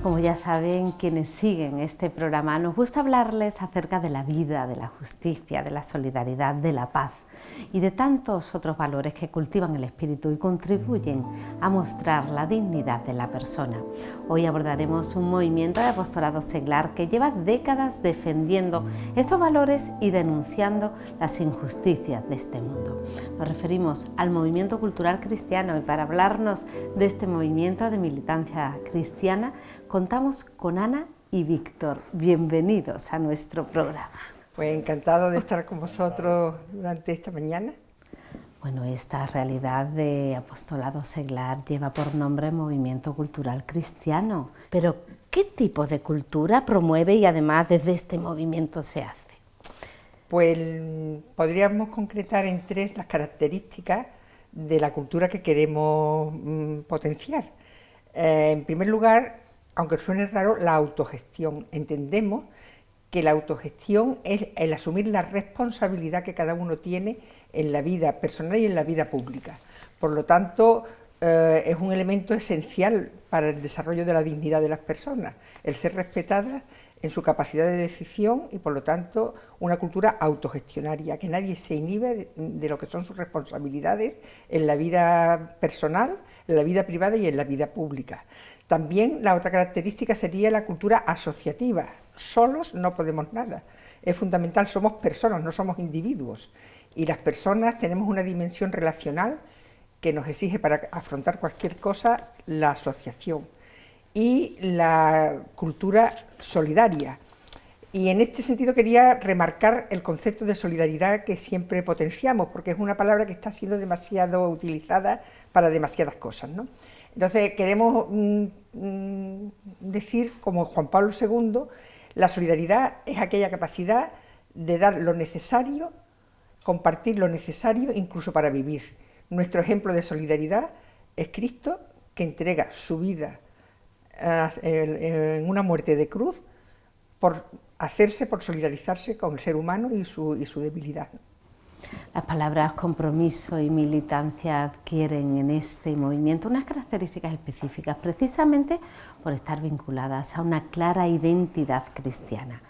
Como ya saben quienes siguen este programa, nos gusta hablarles acerca de la vida, de la justicia, de la solidaridad, de la paz y de tantos otros valores que cultivan el espíritu y contribuyen a mostrar la dignidad de la persona. Hoy abordaremos un movimiento de apostolado seglar que lleva décadas defendiendo estos valores y denunciando las injusticias de este mundo. Nos referimos al movimiento cultural cristiano y para hablarnos de este movimiento de militancia cristiana contamos con Ana y Víctor. Bienvenidos a nuestro programa. Pues encantado de estar con vosotros durante esta mañana. Bueno, esta realidad de apostolado seglar lleva por nombre Movimiento Cultural Cristiano. Pero, ¿qué tipo de cultura promueve y además desde este movimiento se hace? Pues podríamos concretar en tres las características de la cultura que queremos potenciar. En primer lugar, aunque suene raro, la autogestión. Entendemos que la autogestión es el asumir la responsabilidad que cada uno tiene en la vida personal y en la vida pública. Por lo tanto, es un elemento esencial para el desarrollo de la dignidad de las personas, el ser respetadas en su capacidad de decisión y, por lo tanto, una cultura autogestionaria, que nadie se inhibe de lo que son sus responsabilidades en la vida personal, en la vida privada y en la vida pública. También la otra característica sería la cultura asociativa. Solos no podemos nada. Es fundamental, somos personas, no somos individuos. Y las personas tenemos una dimensión relacional que nos exige para afrontar cualquier cosa la asociación. Y la cultura solidaria. Y en este sentido quería remarcar el concepto de solidaridad que siempre potenciamos, porque es una palabra que está siendo demasiado utilizada para demasiadas cosas, ¿no? Entonces queremos decir, como Juan Pablo II, la solidaridad es aquella capacidad de dar lo necesario, compartir lo necesario incluso para vivir. Nuestro ejemplo de solidaridad es Cristo, que entrega su vida en una muerte de cruz por solidarizarse con el ser humano y su debilidad. Las palabras compromiso y militancia adquieren en este movimiento unas características específicas, precisamente por estar vinculadas a una clara identidad cristiana.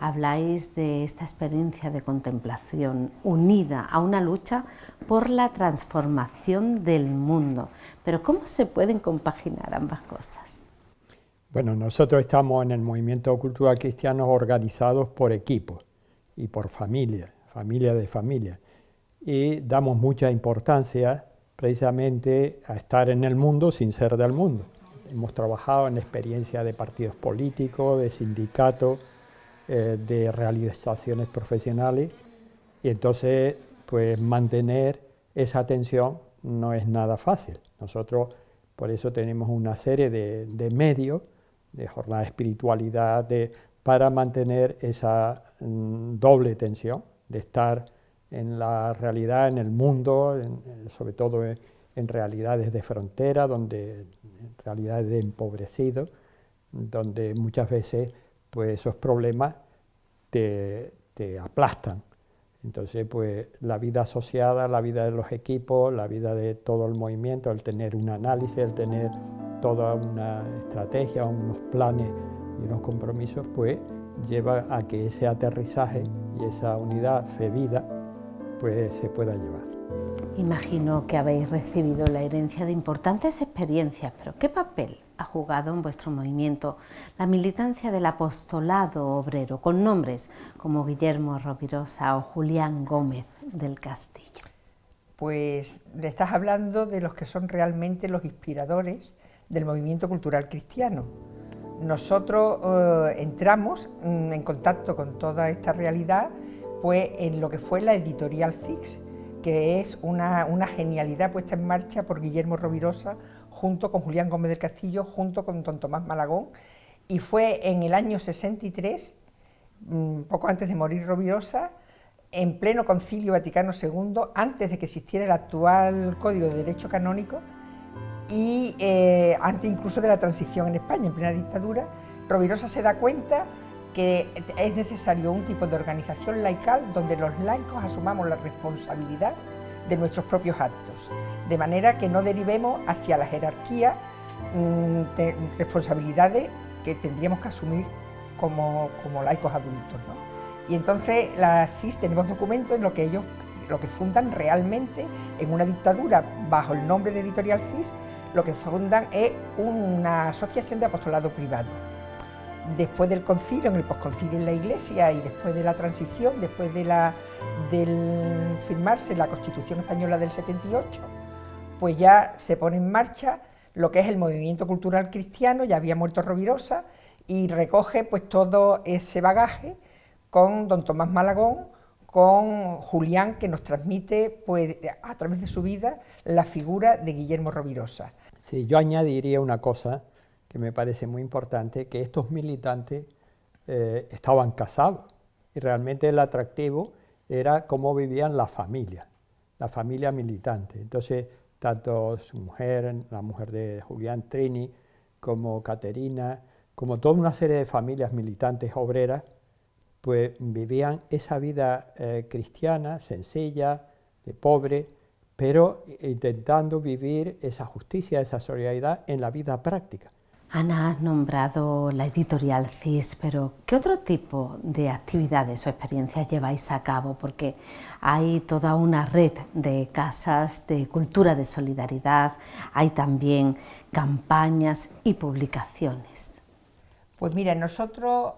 Habláis de esta experiencia de contemplación unida a una lucha por la transformación del mundo. Pero ¿cómo se pueden compaginar ambas cosas? Bueno, nosotros estamos en el movimiento cultural cristiano organizados por equipos y por familia de familia, y damos mucha importancia precisamente a estar en el mundo sin ser del mundo. Hemos trabajado en experiencia de partidos políticos, de sindicatos, de realizaciones profesionales, y entonces pues mantener esa tensión no es nada fácil. Nosotros por eso tenemos una serie de medios, de jornada de espiritualidad, para mantener esa doble tensión, de estar en la realidad, en el mundo, sobre todo en realidades de frontera, en realidades de empobrecidos, donde muchas veces pues, esos problemas te aplastan. Entonces, pues la vida asociada, la vida de los equipos, la vida de todo el movimiento, el tener un análisis, el tener toda una estrategia, unos planes y unos compromisos, pues lleva a que ese aterrizaje y esa unidad fe-vida pues se pueda llevar. Imagino que habéis recibido la herencia de importantes experiencias, pero ¿qué papel ha jugado en vuestro movimiento la militancia del apostolado obrero, con nombres como Guillermo Rovirosa o Julián Gómez del Castillo? Pues le estás hablando de los que son realmente los inspiradores del movimiento cultural cristiano. Nosotros entramos en contacto con toda esta realidad pues, en lo que fue la editorial CIX, que es una genialidad puesta en marcha por Guillermo Rovirosa, junto con Julián Gómez del Castillo, junto con don Tomás Malagón, y fue en el año 63, poco antes de morir Rovirosa, en pleno Concilio Vaticano II, antes de que existiera el actual Código de Derecho Canónico, y antes incluso de la transición en España, en plena dictadura, Rovirosa se da cuenta que es necesario un tipo de organización laical donde los laicos asumamos la responsabilidad de nuestros propios actos, de manera que no derivemos hacia la jerarquía de responsabilidades que tendríamos que asumir como laicos adultos, ¿no? Y entonces las CIS tenemos documentos en lo que fundan realmente en una dictadura bajo el nombre de Editorial CIS, lo que fundan es una asociación de apostolado privado. Después del concilio, en el posconcilio en la Iglesia y después de la transición, después de del firmarse la Constitución Española del 78, pues ya se pone en marcha lo que es el movimiento cultural cristiano. Ya había muerto Rovirosa y recoge pues todo ese bagaje con don Tomás Malagón, con Julián, que nos transmite pues a través de su vida la figura de Guillermo Rovirosa. Sí, yo añadiría una cosa que me parece muy importante, que estos militantes estaban casados y realmente el atractivo era cómo vivían la familia militante. Entonces, tanto su mujer, la mujer de Julián Trini, como Caterina, como toda una serie de familias militantes obreras, pues vivían esa vida cristiana, sencilla, de pobre, pero intentando vivir esa justicia, esa solidaridad en la vida práctica. Ana, has nombrado la Editorial CIS, pero ¿qué otro tipo de actividades o experiencias lleváis a cabo? Porque hay toda una red de casas de cultura de solidaridad, hay también campañas y publicaciones. Pues mira, nosotros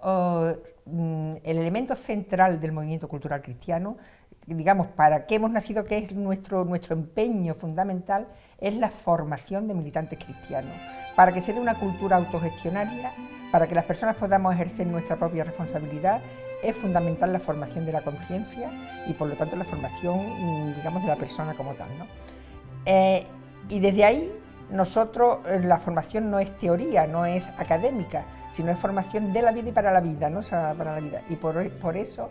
el elemento central del movimiento cultural cristiano, digamos, para qué hemos nacido, que es nuestro empeño fundamental, es la formación de militantes cristianos, para que se dé una cultura autogestionaria, para que las personas podamos ejercer nuestra propia responsabilidad. Es fundamental la formación de la conciencia y por lo tanto la formación, digamos, de la persona como tal, ¿no? Y desde ahí nosotros, la formación no es teoría, no es académica, sino es formación de la vida y para la vida, ¿no? O sea, para la vida. Y por eso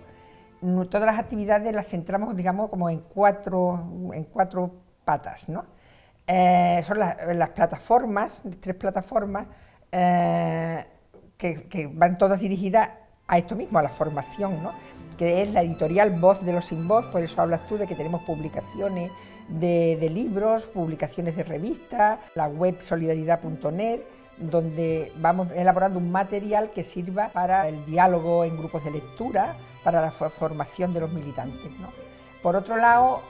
todas las actividades las centramos, digamos, como en cuatro patas, ¿no? Son las plataformas, 3 plataformas, que van todas dirigidas a esto mismo, a la formación, ¿no? Que es la editorial Voz de los Sin Voz. Por eso hablas tú de que tenemos publicaciones de libros, publicaciones de revistas, la web solidaridad.net, donde vamos elaborando un material que sirva para el diálogo en grupos de lectura, para la formación de los militantes, ¿no? Por otro lado,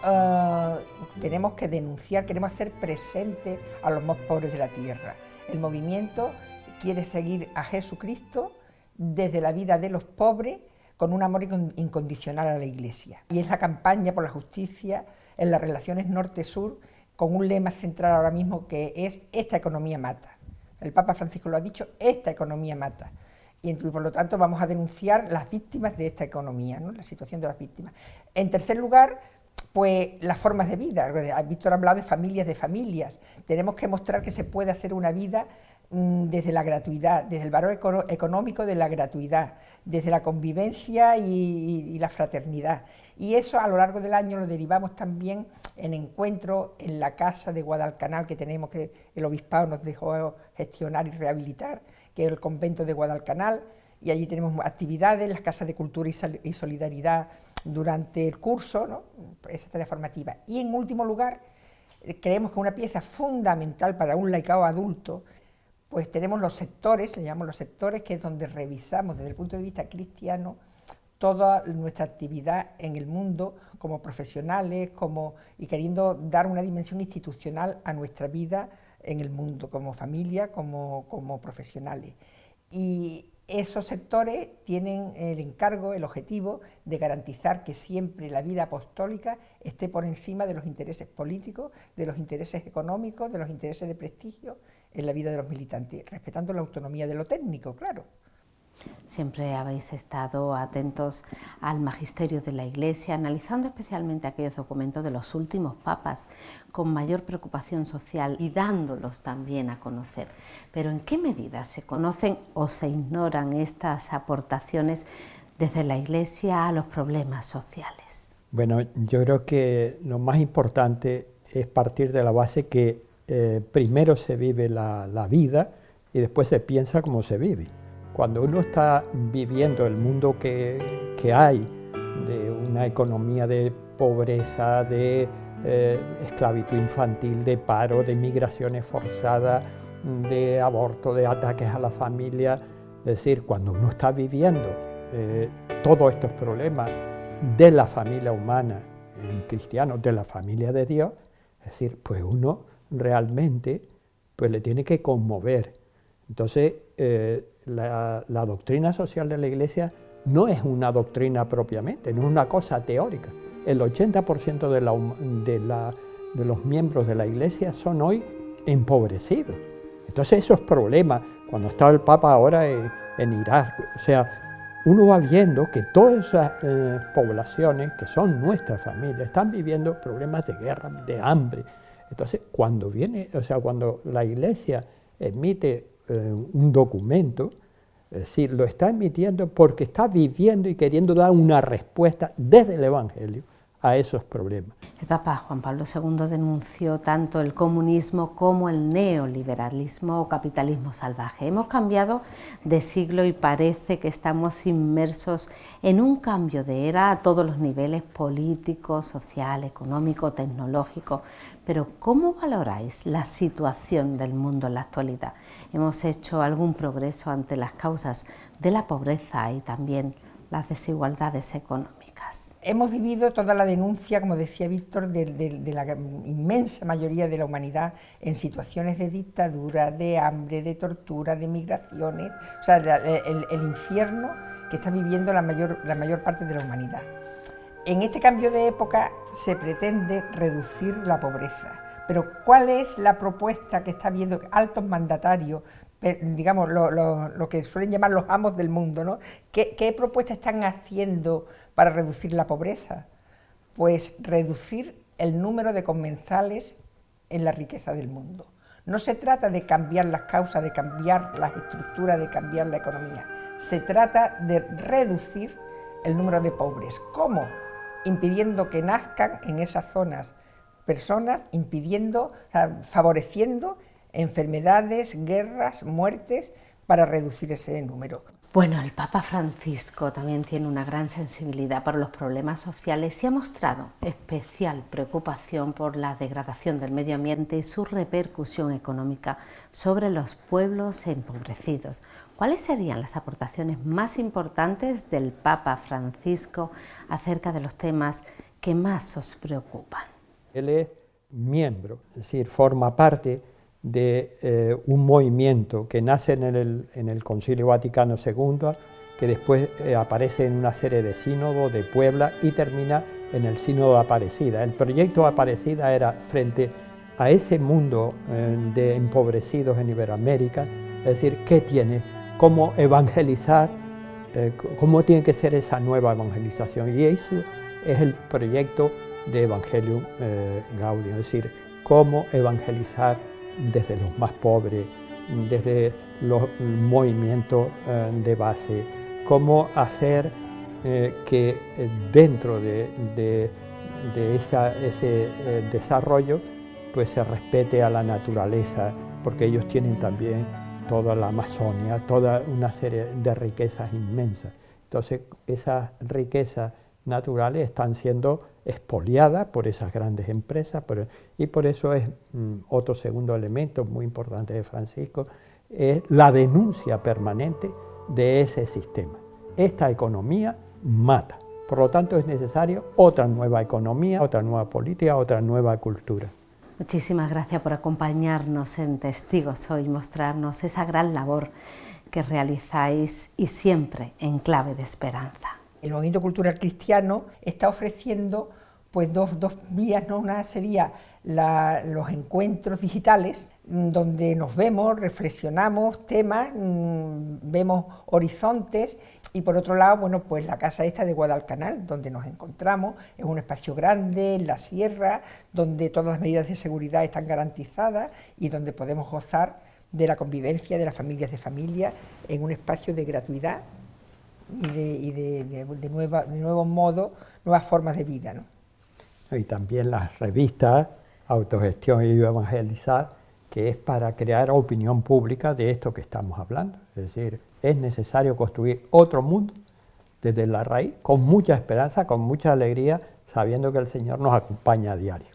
tenemos que denunciar, queremos hacer presente a los más pobres de la tierra. El movimiento quiere seguir a Jesucristo desde la vida de los pobres, con un amor incondicional a la Iglesia. Y es la campaña por la justicia en las relaciones norte-sur, con un lema central ahora mismo que es: esta economía mata. El Papa Francisco lo ha dicho: esta economía mata. Y por lo tanto vamos a denunciar las víctimas de esta economía, ¿no? La situación de las víctimas. En tercer lugar, pues las formas de vida. Víctor ha hablado de familias. Tenemos que mostrar que se puede hacer una vida desde la gratuidad, desde el valor económico de la gratuidad, desde la convivencia y la fraternidad. Y eso a lo largo del año lo derivamos también en encuentros en la casa de Guadalcanal que tenemos, que el obispado nos dejó gestionar y rehabilitar, que es el convento de Guadalcanal, y allí tenemos actividades, las casas de cultura y solidaridad durante el curso, ¿no? Esa tarea formativa. Y en último lugar, creemos que una pieza fundamental para un laicado adulto, pues tenemos los sectores, le llamamos los sectores, que es donde revisamos desde el punto de vista cristiano toda nuestra actividad en el mundo como profesionales, y queriendo dar una dimensión institucional a nuestra vida en el mundo, como familia, como profesionales. Y esos sectores tienen el encargo, el objetivo de garantizar que siempre la vida apostólica esté por encima de los intereses políticos, de los intereses económicos, de los intereses de prestigio en la vida de los militantes, respetando la autonomía de lo técnico, claro. Siempre habéis estado atentos al magisterio de la Iglesia, analizando especialmente aquellos documentos de los últimos papas con mayor preocupación social y dándolos también a conocer. Pero ¿en qué medida se conocen o se ignoran estas aportaciones desde la Iglesia a los problemas sociales? Bueno, yo creo que lo más importante es partir de la base que primero se vive la vida y después se piensa cómo se vive. Cuando uno está viviendo el mundo que hay, de una economía de pobreza, de esclavitud infantil, de paro, de migraciones forzadas, de aborto, de ataques a la familia, Es decir, cuando uno está viviendo todos estos problemas de la familia humana en cristiano, de la familia de Dios, es decir, pues uno realmente pues le tiene que conmover. Entonces, la doctrina social de la Iglesia no es una doctrina propiamente, no es una cosa teórica. El 80% de los miembros de la Iglesia son hoy empobrecidos. Entonces esos problemas, cuando está el Papa ahora en Irak, o sea, uno va viendo que todas esas poblaciones que son nuestra familia están viviendo problemas de guerra, de hambre. Entonces cuando cuando la Iglesia emite un documento, es decir, lo está emitiendo porque está viviendo y queriendo dar una respuesta desde el Evangelio a esos problemas. El Papa Juan Pablo II denunció tanto el comunismo como el neoliberalismo o capitalismo salvaje. Hemos cambiado de siglo y parece que estamos inmersos en un cambio de era a todos los niveles: político, social, económico, tecnológico. Pero ¿cómo valoráis la situación del mundo en la actualidad? ¿Hemos hecho algún progreso ante las causas de la pobreza y también las desigualdades económicas? Hemos vivido toda la denuncia, como decía Víctor, de la inmensa mayoría de la humanidad en situaciones de dictadura, de hambre, de tortura, de migraciones, o sea, el infierno que está viviendo la mayor parte de la humanidad. En este cambio de época se pretende reducir la pobreza, pero ¿cuál es la propuesta que está viendo altos mandatarios, digamos, lo que suelen llamar los amos del mundo, ¿no? ¿Qué propuestas están haciendo para reducir la pobreza? Pues reducir el número de comensales en la riqueza del mundo. No se trata de cambiar las causas, de cambiar las estructuras, de cambiar la economía. Se trata de reducir el número de pobres. ¿Cómo? Impidiendo que nazcan en esas zonas personas, favoreciendo enfermedades, guerras, muertes, para reducir ese número. Bueno, el Papa Francisco también tiene una gran sensibilidad para los problemas sociales y ha mostrado especial preocupación por la degradación del medio ambiente y su repercusión económica sobre los pueblos empobrecidos. ¿Cuáles serían las aportaciones más importantes del Papa Francisco acerca de los temas que más os preocupan? Él es miembro, es decir, forma parte de un movimiento que nace en el Concilio Vaticano II, que después aparece en una serie de sínodos de Puebla y termina en el Sínodo de Aparecida. El proyecto de Aparecida era frente a ese mundo de empobrecidos en Iberoamérica, es decir, ¿qué tiene? ¿Cómo evangelizar? ¿Cómo tiene que ser esa nueva evangelización? Y eso es el proyecto de Evangelium Gaudium, es decir, cómo evangelizar desde los más pobres, desde los movimientos de base, cómo hacer que dentro de ese desarrollo pues se respete a la naturaleza, porque ellos tienen también toda la Amazonia, toda una serie de riquezas inmensas. Entonces esas riquezas naturales están siendo expoliadas por esas grandes empresas, y por eso es otro segundo elemento muy importante de Francisco, es la denuncia permanente de ese sistema. Esta economía mata, por lo tanto es necesario otra nueva economía, otra nueva política, otra nueva cultura. Muchísimas gracias por acompañarnos en Testigos hoy, mostrarnos esa gran labor que realizáis y siempre en clave de esperanza. El movimiento cultural cristiano está ofreciendo pues dos vías, ¿no? Una sería los encuentros digitales, donde nos vemos, reflexionamos temas, vemos horizontes, y por otro lado, bueno, pues la casa esta de Guadalcanal, donde nos encontramos, es un espacio grande, en la sierra, donde todas las medidas de seguridad están garantizadas y donde podemos gozar de la convivencia de las familias de familia en un espacio de gratuidad y de nuevos modos, nuevas formas de vida, ¿no? Y también las revistas Autogestión y Evangelizar, que es para crear opinión pública de esto que estamos hablando. Es decir, es necesario construir otro mundo desde la raíz, con mucha esperanza, con mucha alegría, sabiendo que el Señor nos acompaña a diario.